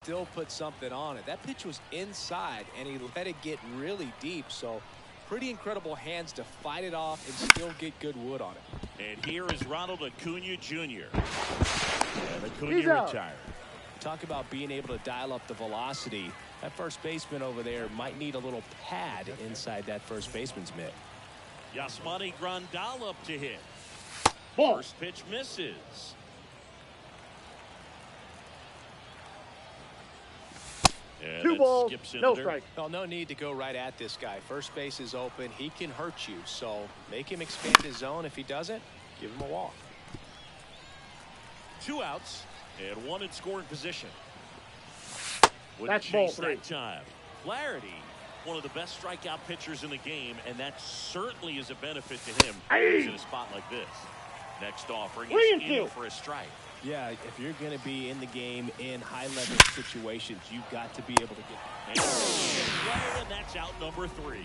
Still put something on it. That pitch was inside, and he let it get really deep. So pretty incredible hands to fight it off and still get good wood on it. And here is Ronald Acuna Jr. And Acuna retired. Talk about being able to dial up the velocity. That first baseman over there might need a little pad inside that first baseman's mitt. Yasmani Grandal up to hit. Ball. First pitch misses. Yeah, 2 balls, no strike. strike. Well, no need to go right at this guy. First base is open. He can hurt you. So make him expand his zone. If he doesn't, give him a walk. 2 outs and 1 in scoring position. That's ball 3. That time. Flaherty, one of the best strikeout pitchers in the game, and that certainly is a benefit to him in a spot like this. Next offering is in for a strike. Yeah, if you're going to be in the game in high-level situations, you've got to be able to get. And that's out number 3.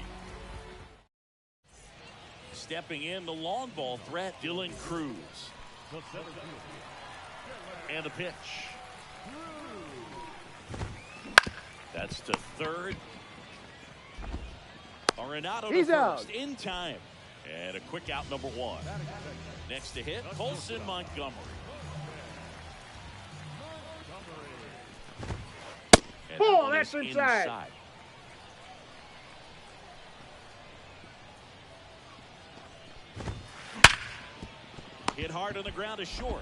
Stepping in, the long ball threat, Dylan Cruz. And the pitch. That's to third. Arenado to first in time. And a quick out number 1. Next to hit, Colson Montgomery. Ball, that's inside. Hit hard on the ground is short.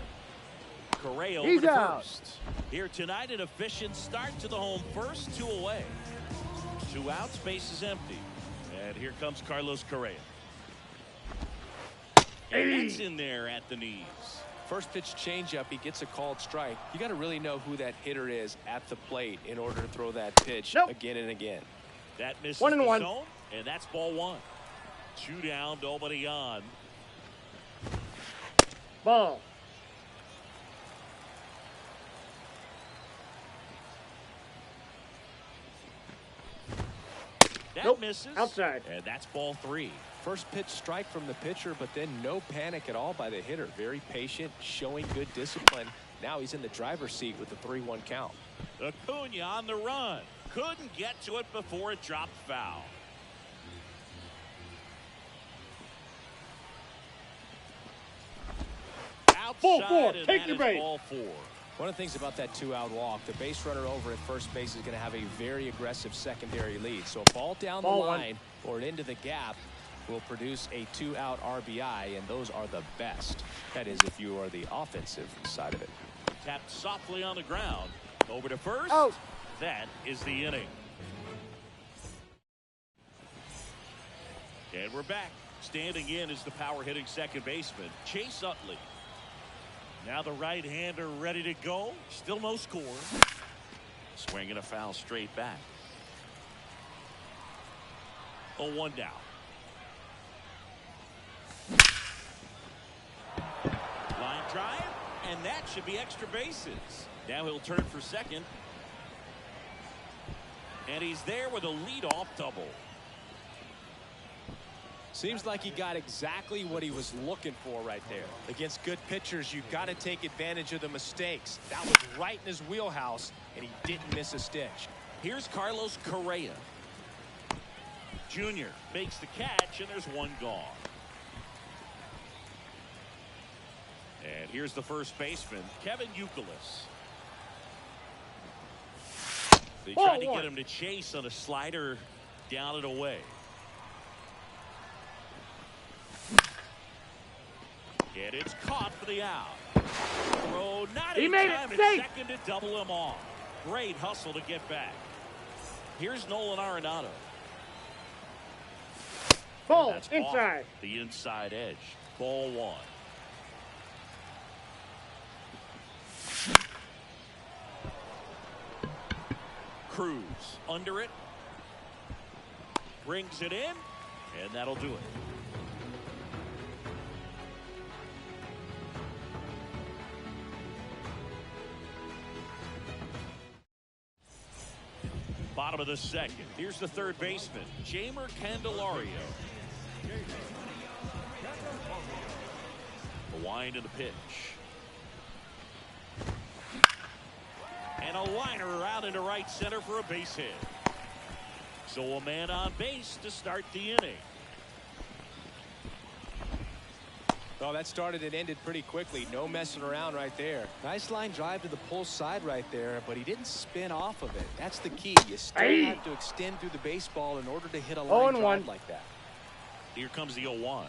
Correa over He's to out. first. Here tonight, an efficient start to the home first, 2 away. 2 outs, base is empty. And here comes Carlos Correa. And that's in there at the knees. First pitch changeup, he gets a called strike. You got to really know who that hitter is at the plate in order to throw that pitch again and again. That misses 1 and the 1. zone, and that's ball 1. 2 down, nobody on. Ball. That misses. Outside. And that's ball 3. First pitch strike from the pitcher, but then no panic at all by the hitter. Very patient, showing good discipline. Now he's in the driver's seat with the 3-1 count. Acuna on the run. Couldn't get to it before it dropped foul. Outside, Ball 4. and Take that your is base. ball 4. One of the things about that 2-out walk, the base runner over at first base is going to have a very aggressive secondary lead. So a ball down the line or an into the gap will produce a 2-out RBI, and those are the best. That is, if you are the offensive side of it. Tapped softly on the ground. Over to first. Out. That is the inning. And we're back. Standing in is the power-hitting second baseman, Chase Utley. Now the right-hander ready to go. Still no score. Swinging a foul straight back. 0-1 down. Line drive, and that should be extra bases. Now he'll turn for second. And he's there with a leadoff double. Seems like he got exactly what he was looking for right there. Against good pitchers, you've got to take advantage of the mistakes. That was right in his wheelhouse, and he didn't miss a stitch. Here's Carlos Correa. Jr. makes the catch, and there's 1 gone. And here's the first baseman, Kevin Youkilis. They tried to get him to chase on a slider down and away. And it's caught for the out. Throw not in time at second to double him off. Great hustle to get back. Here's Nolan Arenado. Ball inside. Off the inside edge. Ball 1. Cruz under it. Brings it in. And that'll do it. Bottom of the second. Here's the third baseman, Jeimer Candelario. The wind and the pitch. And a liner out into right center for a base hit. So a man on base to start the inning. Well, that started and ended pretty quickly. No messing around right there. Nice line drive to the pull side right there, but he didn't spin off of it. That's the key. You still have to extend through the baseball in order to hit a line drive like that. Here comes the 0-1.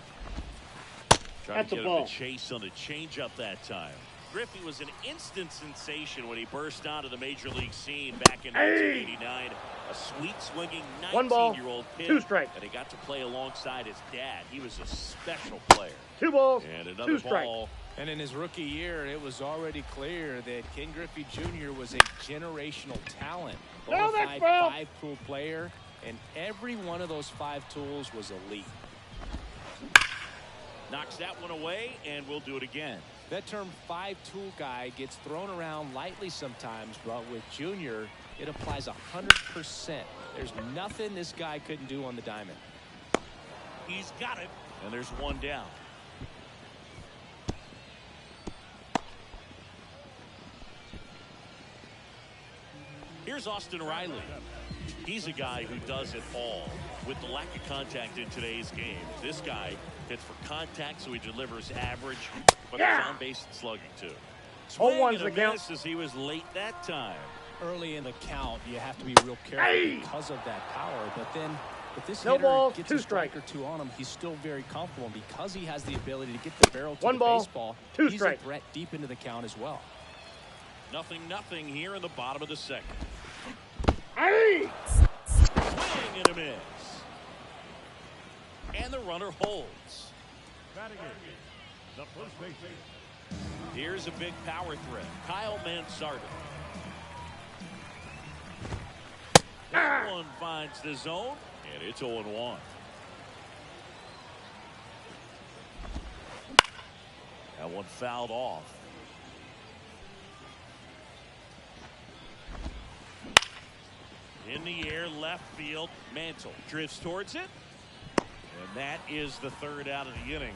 Trying That's to get a him ball. to chase on the changeup that time. Griffey was an instant sensation when he burst onto the major league scene back in 1989. A sweet swinging 19-year-old kid. 2 strikes. And he got to play alongside his dad. He was a special player. 2 balls. And another 2 strikes. ball. And in his rookie year, it was already clear that Ken Griffey Jr. was a generational talent. No, that's Bona fide foul. 5-tool player, and every one of those 5 tools was elite. Knocks that one away, and we'll do it again. That term 5-tool guy gets thrown around lightly sometimes, but with Junior, it applies 100%. There's nothing this guy couldn't do on the diamond. He's got it, and there's one down. Here's Austin Riley. He's a guy who does it all. With the lack of contact in today's game, this guy hits for contact, so he delivers average, but it's on base and slugging too. Swing 0-1's and a the count. miss as he was late that time. Early in the count, you have to be real careful because of that power, but then if this No hitter balls, gets 2 a strike or strikes. 2 on him, he's still very comfortable. And because he has the ability to get the barrel to 1 the ball, baseball, 2 he's strikes. a threat deep into the count as well. 0-0 here in the bottom of the second. Hey! Swing and a miss. And the runner holds. The first base. Here's a big power threat. Kyle Mansardo. That one finds the zone, and it's 0-1. That one fouled off. In the air, left field. Mantle drifts towards it. And that is the 3rd out of the inning.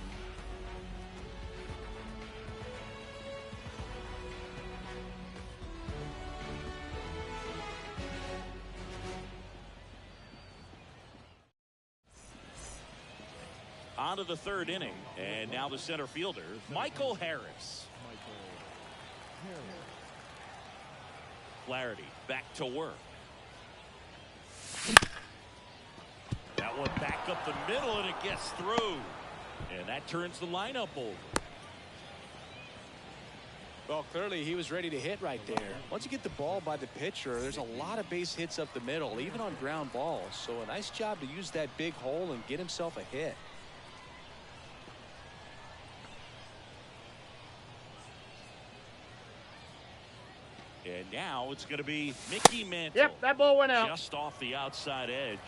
On to the 3rd inning. And now the center fielder, Michael Harris. Flaherty back to work. That one back up the middle, and it gets through. And that turns the lineup over. Well, clearly he was ready to hit right there. Once you get the ball by the pitcher, there's a lot of base hits up the middle, even on ground balls. So a nice job to use that big hole and get himself a hit. And now it's going to be Mickey Mantle. Yep, that ball went out. Just off the outside edge.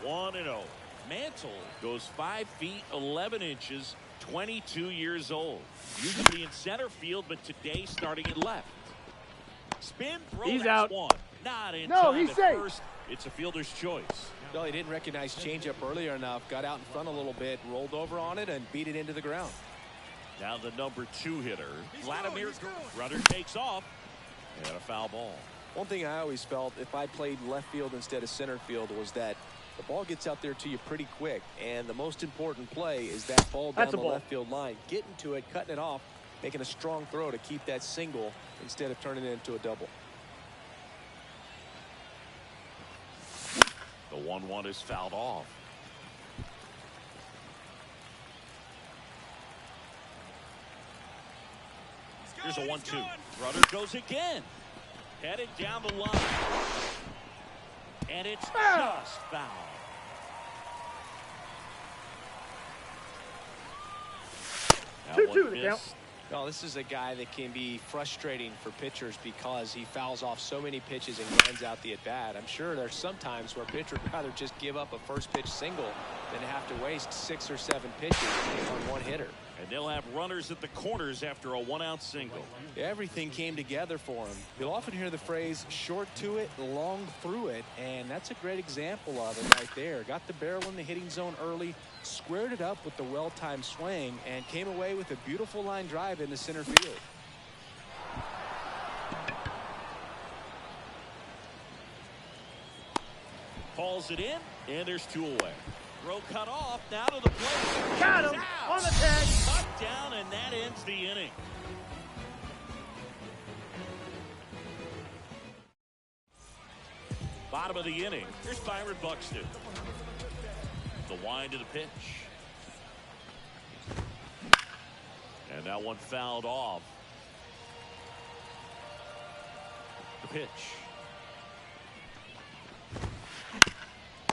1-0. Mantle goes 5 feet 11 inches, 22 years old. Usually in center field, but today starting at left. Spin throw. He's that's out. one. Not in No, time he's at safe. first. It's a fielder's choice. Well, he didn't recognize changeup earlier enough, got out in front a little bit, rolled over on it, and beat it into the ground. Now the number 2 hitter, Vladimir. Runner takes off. And a foul ball. One thing I always felt if I played left field instead of center field was that the ball gets out there to you pretty quick, and the most important play is that ball down the left field line, getting to it, cutting it off, making a strong throw to keep that single instead of turning it into a double. The 1-1 is fouled off. Here's a 1-2. Runner goes again. Headed down the line. And it's just foul. That 2-2 one the count. missed. Well, this is a guy that can be frustrating for pitchers because he fouls off so many pitches and grinds out the at-bat. I'm sure there's some times where a pitcher would rather just give up a first pitch single than have to waste 6 or 7 pitches on one hitter. And they'll have runners at the corners after a 1-out single. Everything came together for him. You'll often hear the phrase short to it, long through it, and that's a great example of it right there. Got the barrel in the hitting zone early, squared it up with the well-timed swing, and came away with a beautiful line drive into center field. calls it in, and there's 2 away. Throw cut off, now to the plate. Got him on the tag. Cut down, and that ends the inning. Bottom of the inning. Here's Byron Buxton. The wind to the pitch. And that one fouled off. The pitch.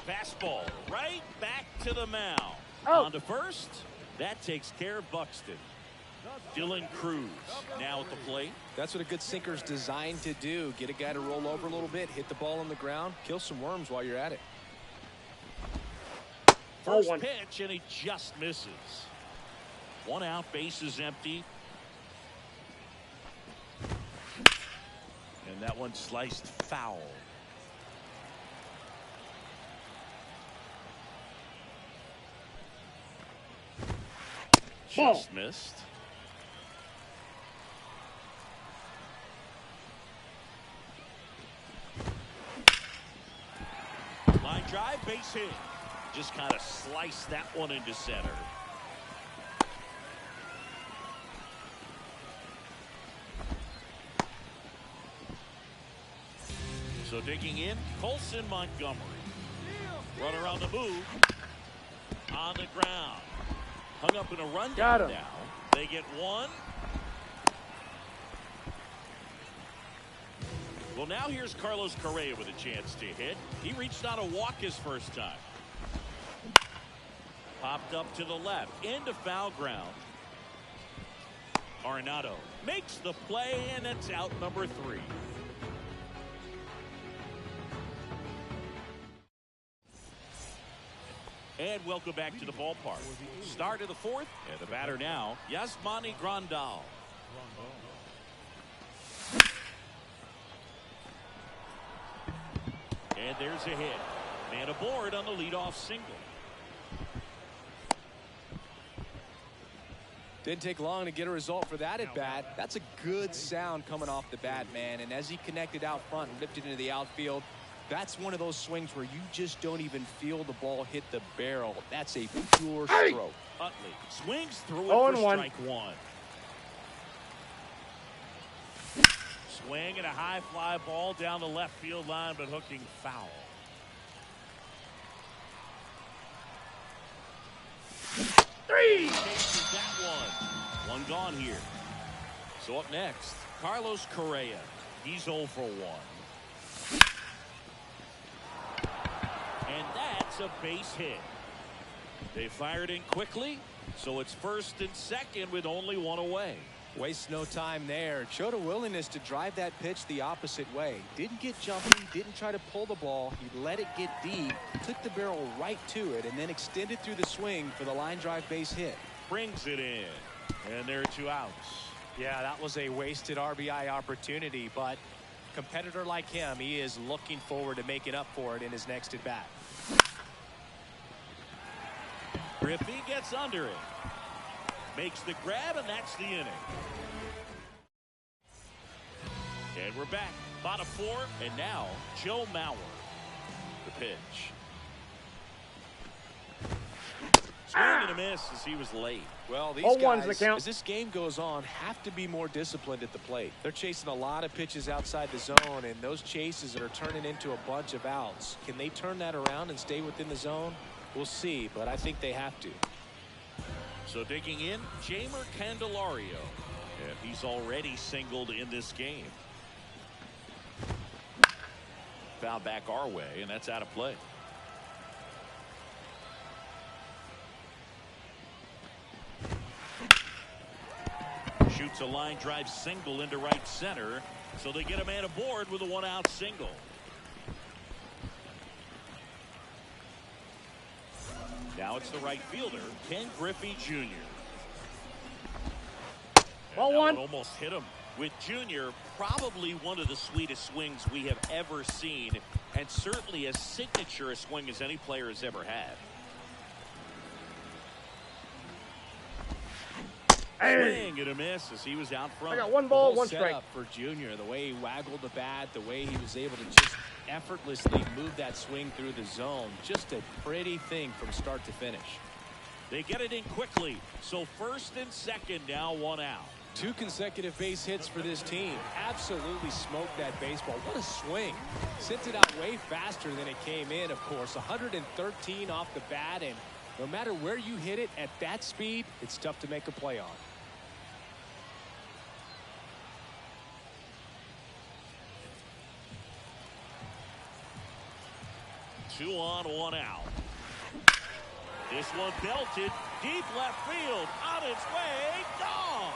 Fastball right back to the mound. Oh. On to first. That takes care of Buxton. Dylan Cruz now at the plate. That's what a good sinker's designed to do. Get a guy to roll over a little bit, hit the ball on the ground, kill some worms while you're at it. First pitch, and he just misses. 1 out, base is empty. And that one sliced foul. Just missed. Line drive, base hit. Just kind of sliced that one into center. So digging in, Colson Montgomery. Runner on the move. On the ground. Hung up in a rundown now. They get 1. Well, now here's Carlos Correa with a chance to hit. He reached on a walk his first time. Popped up to the left. Into foul ground. Arenado makes the play, and it's out number 3. And welcome back to the ballpark. Start of the 4th, and the batter now, Yasmani Grandal. And there's a hit. Man aboard on the leadoff single. Didn't take long to get a result for that at bat. That's a good sound coming off the bat, man. And as he connected out front and lifted into the outfield, that's one of those swings where you just don't even feel the ball hit the barrel. That's a pure stroke. Utley swings through it for strike 1. Swing and a high fly ball down the left field line, but hooking foul. Chases that one. 1 gone here. So up next, Carlos Correa. He's 0 for 1. And that's a base hit. They fired in quickly, so it's 1st and 2nd with only 1 away. Waste no time there. Showed a willingness to drive that pitch the opposite way. Didn't get jumpy, didn't try to pull the ball. He let it get deep, took the barrel right to it, and then extended through the swing for the line drive base hit. Brings it in, and there are 2 outs. Yeah, that was a wasted RBI opportunity, but competitor like him, he is looking forward to making up for it in his next at bat. Griffey gets under it. Makes the grab, and that's the inning. And we're back. Bottom 4, and now Joe Mauer. The pitch. Swing and a miss as he was late. Well, these guys, as this game goes on, have to be more disciplined at the plate. They're chasing a lot of pitches outside the zone, and those chases are turning into a bunch of outs. Can they turn that around and stay within the zone? We'll see, but I think they have to. So digging in, Jamer Candelario. And he's already singled in this game. Foul back our way, and that's out of play. Shoots a line drive single into right center, so they get a man aboard with a 1-out single. Now it's the right fielder, Ken Griffey Jr. Ball 1. Almost hit him. With Jr., probably one of the sweetest swings we have ever seen, and certainly as signature a swing as any player has ever had. Swing and a miss as he was out front. I got 1 ball, 1 strike. For Jr. The way he waggled the bat, the way he was able to just effortlessly move that swing through the zone. Just a pretty thing from start to finish. They get it in quickly. So first and second, now 1 out. 2 consecutive base hits for this team. Absolutely smoked that baseball. What a swing. Sent it out way faster than it came in, of course. 113 off the bat, and no matter where you hit it at that speed, it's tough to make a play on. Two on, 1 out. This one belted deep left field. On its way, gone.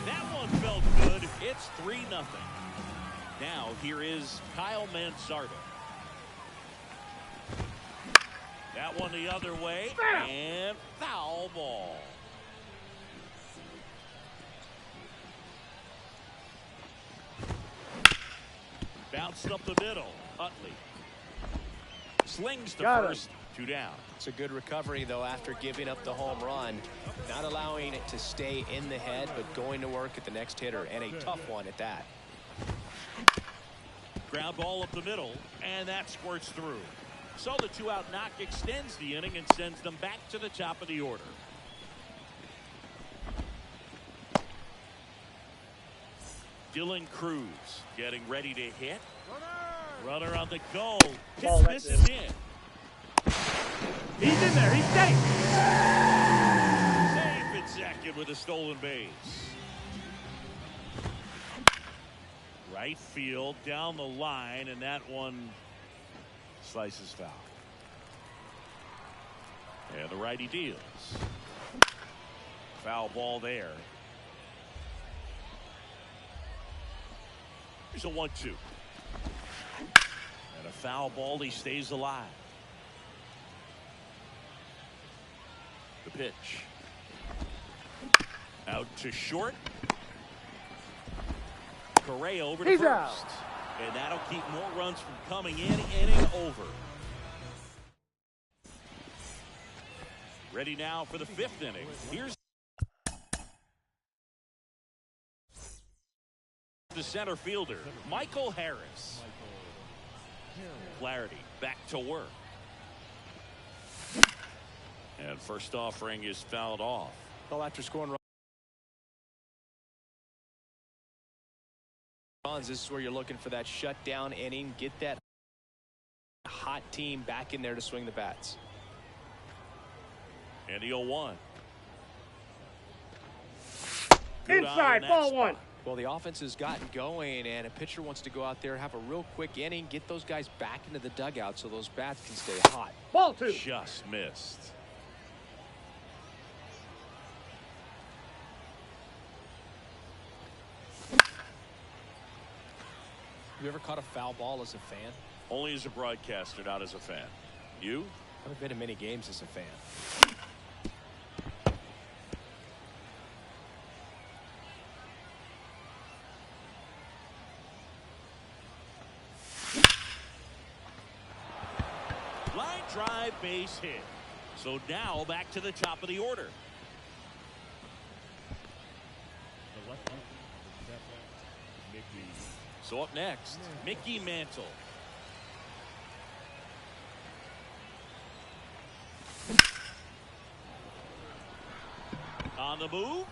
That one felt good. It's 3-0. Now here is Kyle Mansardo. That one the other way, and foul ball. Bounced up the middle. Utley slings to first. 2 down. It's a good recovery, though, after giving up the home run. Not allowing it to stay in the head, but going to work at the next hitter, and a tough one at that. Ground ball up the middle, and that squirts through. So the 2-out knock extends the inning and sends them back to the top of the order. Dylan Cruz getting ready to hit. Runner on the goal. This is in. He's in there. He's safe. Safe at second with a stolen base. Right field down the line, and that one slices foul. And the righty deals. Foul ball there. Here's a 1-2. And a foul ball. He stays alive. The pitch. Out to short. Correa over to He's first. out. And that'll keep more runs from coming in. Inning over. Ready now for the 5th inning. Here's the center fielder, Michael Harris. Flaherty back to work. And first offering is fouled off. Well, after scoring runs, this is where you're looking for that shutdown inning. Get that hot team back in there to swing the bats. And the 0-1. Inside, ball 1. Well, the offense has gotten going, and a pitcher wants to go out there, have a real quick inning, get those guys back into the dugout so those bats can stay hot. Ball 2. Just missed. You ever caught a foul ball as a fan? Only as a broadcaster, not as a fan. You? I've been to many games as a fan. Line drive, base hit. So now back to the top of the order. The left fielder, Mickey. So up next, Mickey Mantle. On the move.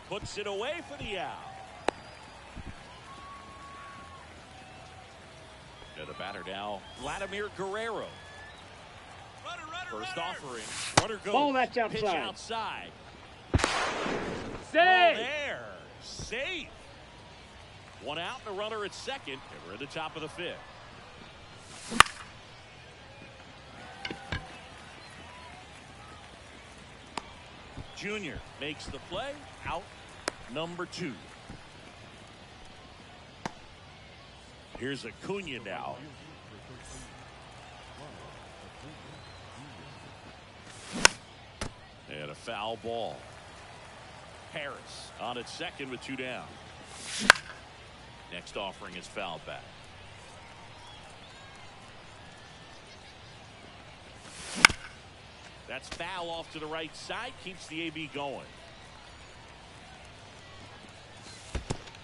Puts it away for the out. And the batter now, Vladimir Guerrero. First offering. Runner goes. Ball that's outside. Pitch outside. Safe. There. Safe. 1 out and a runner at second. And we're at the top of the 5th. Junior makes the play. Out number 2. Here's Acuna now. And a foul ball. Harris on at second with 2 down. Next offering is fouled back. That's foul off to the right side. Keeps the AB going.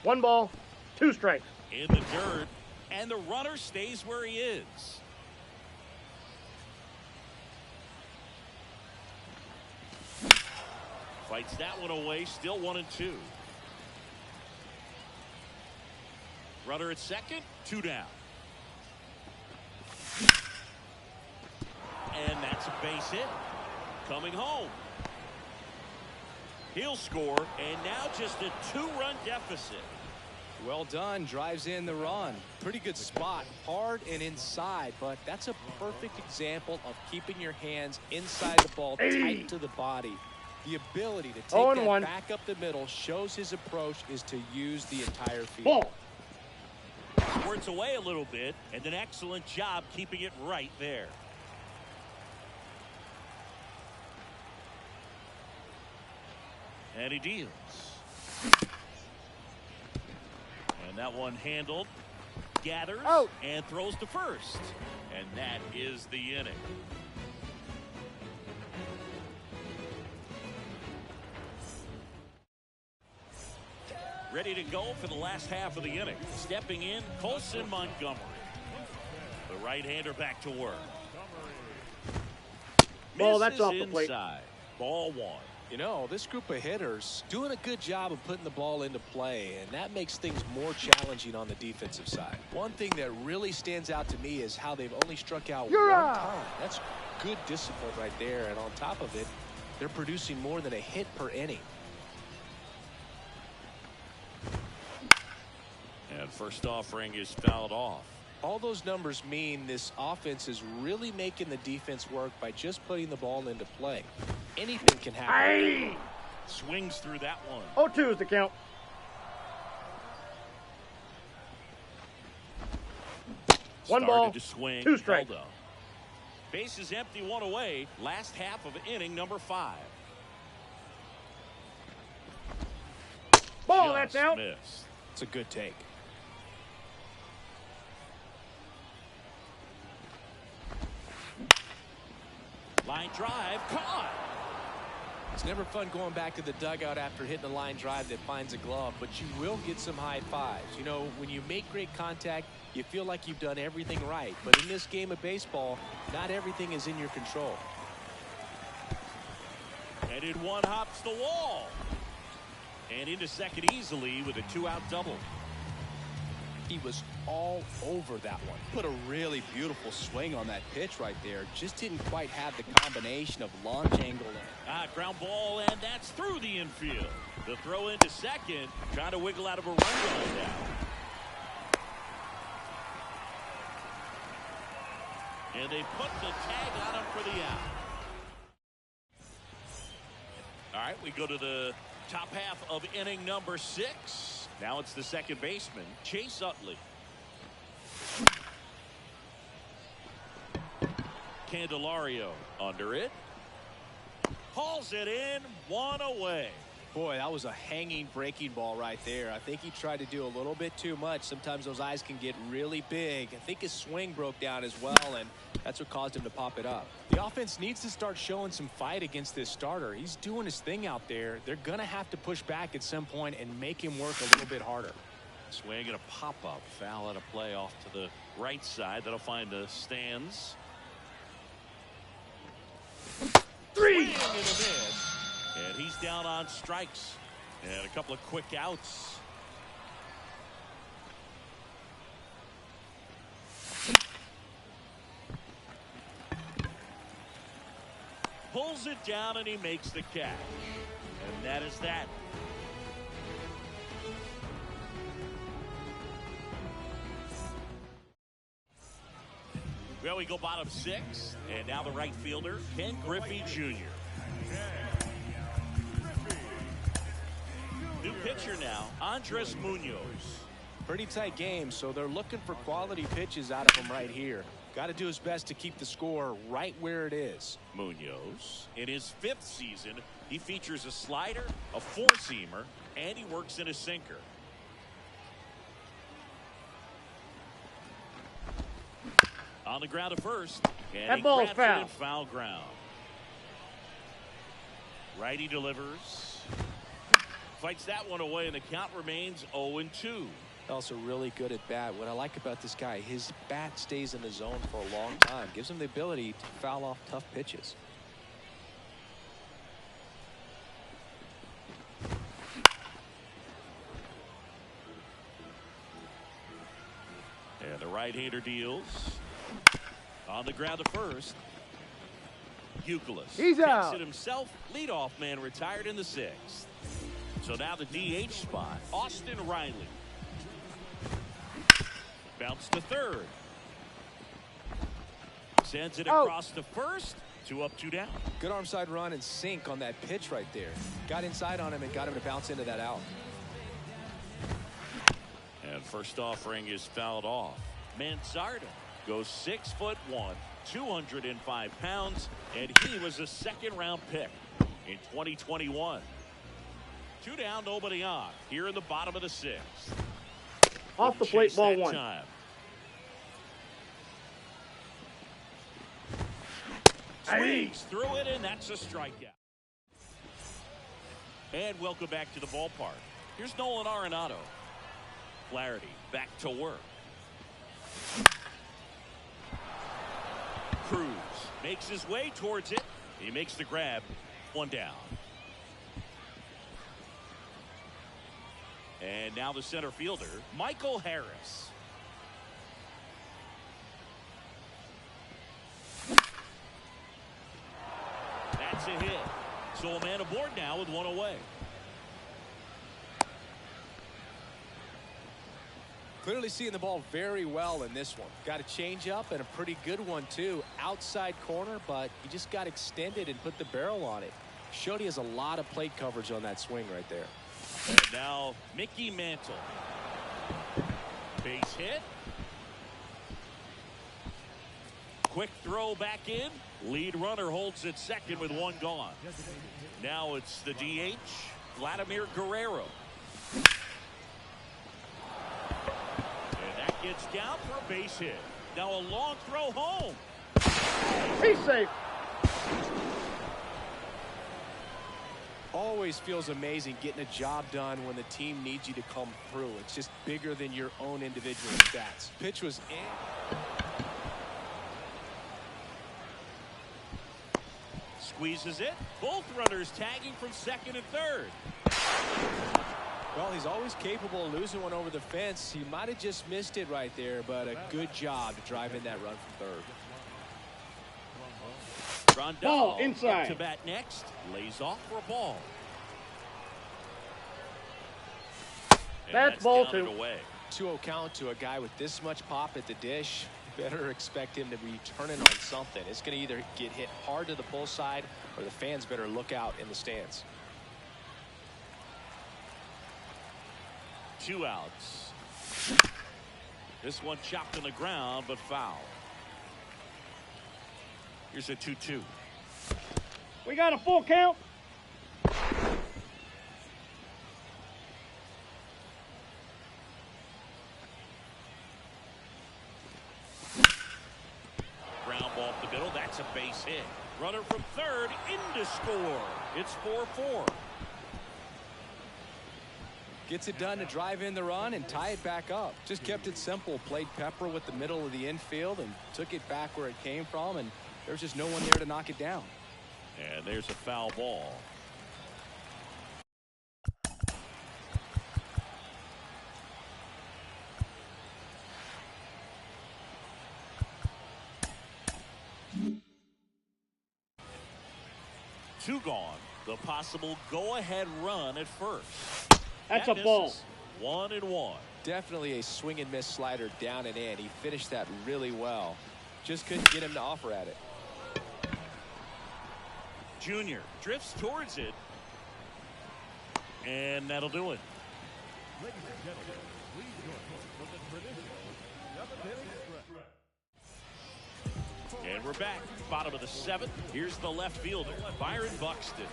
1 ball, 2 strikes. In the dirt, and the runner stays where he is. Fights that one away, still 1-2. Runner at second, 2 down. And that's a base hit. Coming home. He'll score, and now just a 2-run deficit. Well done, drives in the run. Pretty good spot, hard and inside, but that's a perfect example of keeping your hands inside the ball, tight to the body. The ability to take that back up the middle shows his approach is to use the entire field. Ball. Squirts away a little bit, and an excellent job keeping it right there. And he deals. And that one handled, gathers, and throws to first. And that is the inning. Ready to go for the last half of the inning. Stepping in, Colson Montgomery. The right-hander back to work. Ball, that's off the plate. Inside. Ball 1. You know, this group of hitters doing a good job of putting the ball into play, and that makes things more challenging on the defensive side. One thing that really stands out to me is how they've only struck out one time. That's good discipline right there, and on top of it, they're producing more than a hit per inning. And first offering is fouled off. All those numbers mean this offense is really making the defense work by just putting the ball into play. Anything can happen. Swings through that one. 0-2 is the count. One ball, to swing, 2 strikes. Base is empty, 1 away. Last half of inning number 5. Ball, that's out. Missed. It's a good take. Line drive, caught. It's never fun going back to the dugout after hitting a line drive that finds a glove, but you will get some high fives. You know, when you make great contact, you feel like you've done everything right. But in this game of baseball, not everything is in your control. And in one hops the wall. And into second easily with a 2-out double. He was all over that one. Put a really beautiful swing on that pitch right there. Just didn't quite have the combination of launch angle. Ground ball, and that's through the infield. The throw into second, trying to wiggle out of a run going down. And they put the tag on him for the out. All right, we go to the top half of inning number 6. Now it's the second baseman, Chase Utley. Candelario under it. Hauls it in, 1 away. Boy, that was a hanging breaking ball right there. I think he tried to do a little bit too much. Sometimes those eyes can get really big. I think his swing broke down as well, and that's what caused him to pop it up. The offense needs to start showing some fight against this starter. He's doing his thing out there. They're going to have to push back at some point and make him work a little bit harder. Swing and a pop-up. Foul at a play off to the right side. That'll find the stands. 3. Swing and a miss. And he's down on strikes. And a couple of quick outs. Pulls it down and he makes the catch. And that is that. Well, we go bottom 6. And now the right fielder, Ken Griffey Jr. New pitcher now, Andres Munoz. Pretty tight game, so they're looking for quality pitches out of him right here. Got to do his best to keep the score right where it is. Munoz, in his 5th season, he features a slider, a 4-seamer, and he works in a sinker. On the ground to first, and that ball's foul. Foul ground. Righty delivers. Fights that one away, and the count remains 0-2. Also really good at bat. What I like about this guy, his bat stays in the zone for a long time. Gives him the ability to foul off tough pitches. And the right-hander deals. On the ground to first. Youkilis He's takes out. it himself. Leadoff man retired in the 6th. So now the DH spot, Austin Riley. Bounce to third. Sends it across to first. 2 up, 2 down. Good arm side run and sink on that pitch right there. Got inside on him and got him to bounce into that out. And first offering is fouled off. Manzardo goes 6'1", 205 pounds, and he was a second-round pick in 2021. 2 down, nobody on. Here in the bottom of the 6th. Off the plate, ball 1. Time. Swings through it, and that's a strikeout. And welcome back to the ballpark. Here's Nolan Arenado. Flaherty back to work. Cruz makes his way towards it. He makes the grab. 1 down. And now the center fielder, Michael Harris. That's a hit. So a man aboard now with 1 away. Clearly seeing the ball very well in this one. Got a change up and a pretty good one too. Outside corner, but he just got extended and put the barrel on it. Showed he has a lot of plate coverage on that swing right there. And now Mickey Mantle. Base hit. Quick throw back in. Lead runner holds it second with 1 gone. Now it's the DH, Vladimir Guerrero. And that gets down for a base hit. Now a long throw home. He's safe. Always feels amazing getting a job done when the team needs you to come through. It's just bigger than your own individual stats. Pitch was in. Squeezes it. Both runners tagging from second and third. Well, he's always capable of losing one over the fence. He might have just missed it right there, but a good job to drive in that run from third. Rondell Ball inside. up to bat next. Lays off for a ball. And That's ball down and 2. away. 2-0 count to a guy with this much pop at the dish. Better expect him to be turning on something. It's going to either get hit hard to the pull side or the fans better look out in the stands. 2 outs. This one chopped on the ground, but foul. Here's a 2-2. We got a full count. Ground ball up the middle. That's a base hit. Runner from third in to score. It's 4-4. Gets it done to drive in the run and tie it back up. Just kept it simple. Played pepper with the middle of the infield and took it back where it came from, and there's just no one there to knock it down. And there's a foul ball. Two gone. The possible go-ahead run at first. That's That a ball. misses. 1-1. Definitely a swing and miss slider down and in. He finished that really well. Just couldn't get him to offer at it. Junior drifts towards it. And that'll do it. Ladies and gentlemen, please join us for the traditional 7th inning stretch. And we're back. Bottom of the 7th. Here's the left fielder, Byron Buxton.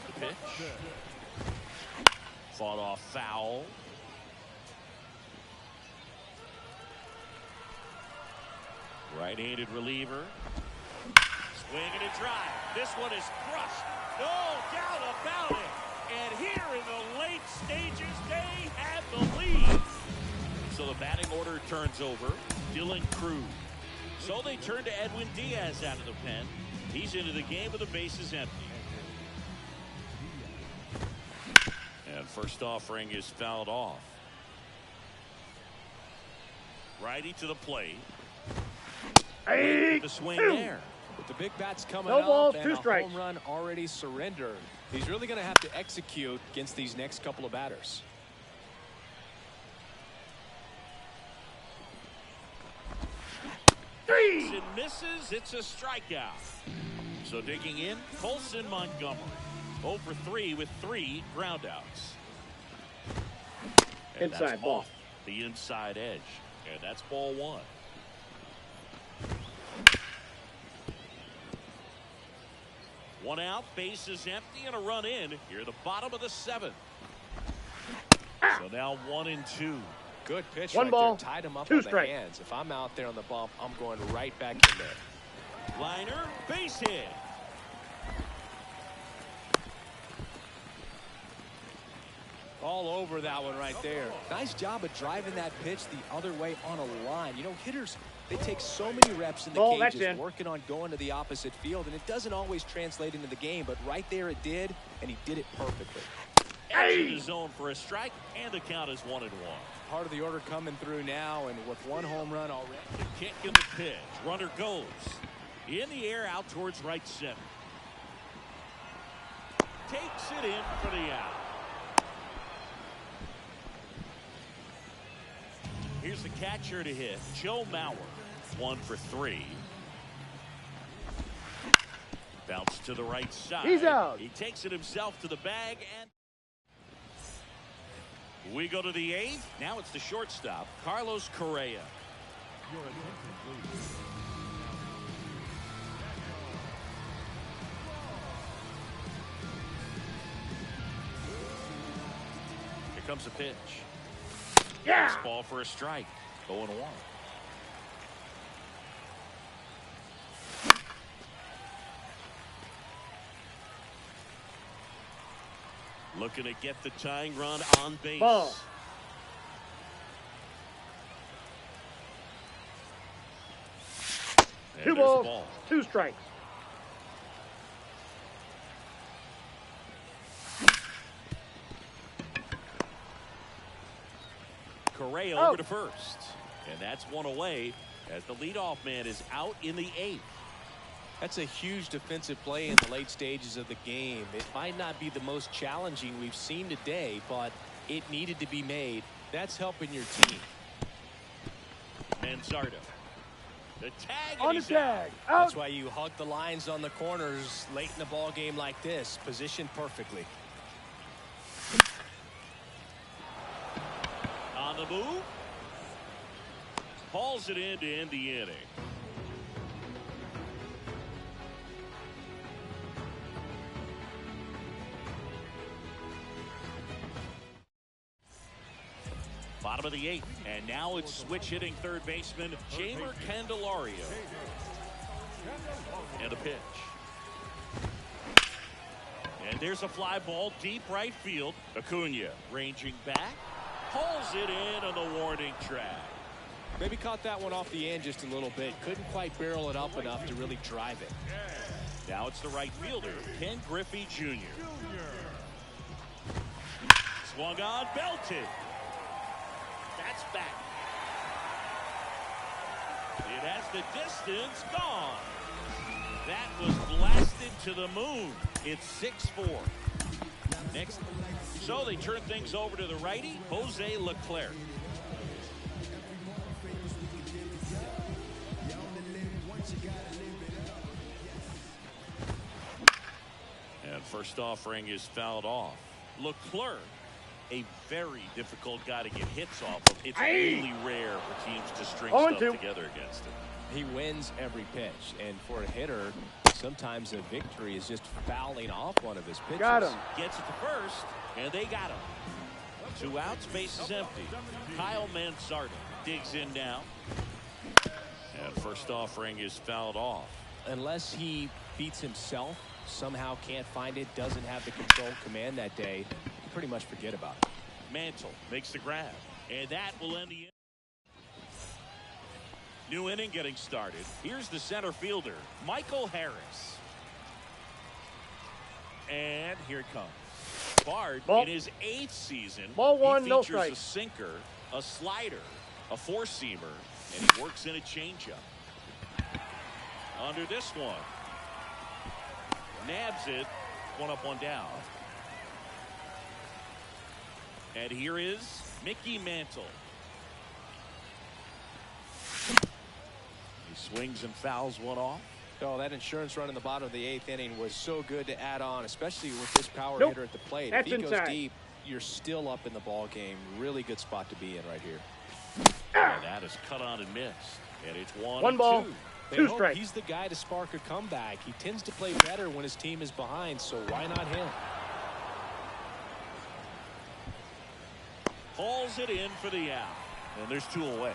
The pitch. Fought off foul. Right-handed reliever. Swing and a drive. This one is crushed. No doubt about it. And here in the late stages, they have the lead. So the batting order turns over. Dylan Cruz. So they turn to Edwin Diaz out of the pen. He's into the game with the bases empty. And first offering is fouled off. Righty to the plate. Hey, The swing there. With the big bats coming No balls, up two and a strikes. home run already surrendered, he's really going to have to execute against these next couple of batters. And misses. It's a strikeout. So digging in, Colson Montgomery. 0 for 3 with 3 groundouts. And Inside that's ball. off the inside edge. And that's ball 1. One out, base is empty, and a run in here at the bottom of the 7th. So now 1 and 2. Good pitch One right ball, there. Tied him up two on strikes. the hands. If I'm out there on the bump, I'm going right back in there. Liner, base hit. All over that one right there. Nice job of driving that pitch the other way on a line. You know, hitters, they take so many reps in the Ball, that's cages in. working on going to the opposite field, and it doesn't always translate into the game, but right there it did, and he did it perfectly. Edge in the zone for a strike, and the count is 1 and 1. Part of the order coming through now, and with 1 home run already. The kick and the pitch. Runner goes in the air out towards right center. Takes it in for the out. Here's the catcher to hit, Joe Mauer. 1 for 3. Bounce to the right side. He's out. He takes it himself to the bag, and we go to the 8th. Now it's the shortstop, Carlos Correa. Your attention, please. Here comes the pitch. Yeah. Ball for a strike. 0-1. Looking to get the tying run on base. Ball. And 2 there's the balls, ball. 2 strikes. Correa Oh. over to first. And that's 1 away as the leadoff man is out in the 8th. That's a huge defensive play in the late stages of the game. It might not be the most challenging we've seen today, but it needed to be made. That's helping your team. Manzardo. The tag. On the and he's out. tag. Out. That's why you hug the lines on the corners late in the ball game like this. Positioned perfectly. On the move. Hauls it in to end the inning. Bottom of the 8th, and now it's switch hitting third baseman Jamer Candelario. And a pitch. And there's a fly ball deep right field. Acuna ranging back, pulls it in on the warning track. Maybe caught that one off the end just a little bit. Couldn't quite barrel it up enough to really drive it. Now it's the right fielder, Ken Griffey Jr. Swung on, belted. That's back. It has the distance gone. That was blasted to the moon. It's 6-4. Next. So they turn things over to the righty, Jose Leclerc. And first offering is fouled off. Leclerc, a very difficult guy to get hits off of. It's really rare for teams to string stuff together against him. He wins every pitch, and for a hitter, sometimes a victory is just fouling off one of his pitches. Got him. Gets it to first, and they got him. 2 outs, base is empty. Kyle Manzardo digs in now. And first offering is fouled off. Unless he beats himself somehow can't find it, doesn't have the control command that day, you pretty much forget about it. Mantle makes the grab, and that will end the inning. New inning getting started. Here's the center fielder, Michael Harris. And here it comes. Bard, Ball. in his 8th season, Ball one, he no features strike. a sinker, a slider, a four-seamer, and he works in a changeup. Under this one. Nabs it. One up, one down. And here is Mickey Mantle. He swings and fouls one off. Oh, that insurance run in the bottom of the 8th inning was so good to add on, especially with this power Nope. hitter at the plate. That's if he inside. goes deep, you're still up in the ball game. Really good spot to be in right here. And that is cut on and missed. And it's one ball. and two. They Two hope strikes. he's the guy to spark a comeback. He tends to play better when his team is behind, so why not him? Hauls it in for the out. And there's 2 away.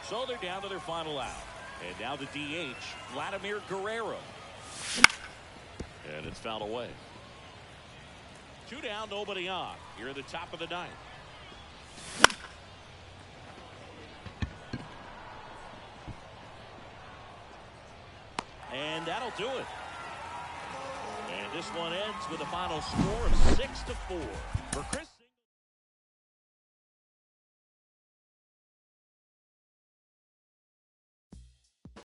So they're down to their final out. And now the DH, Vladimir Guerrero. And it's fouled away. 2 down, nobody on. Here at the top of the 9th. And that'll do it. And this one ends with a final score of 6-4 for Chris.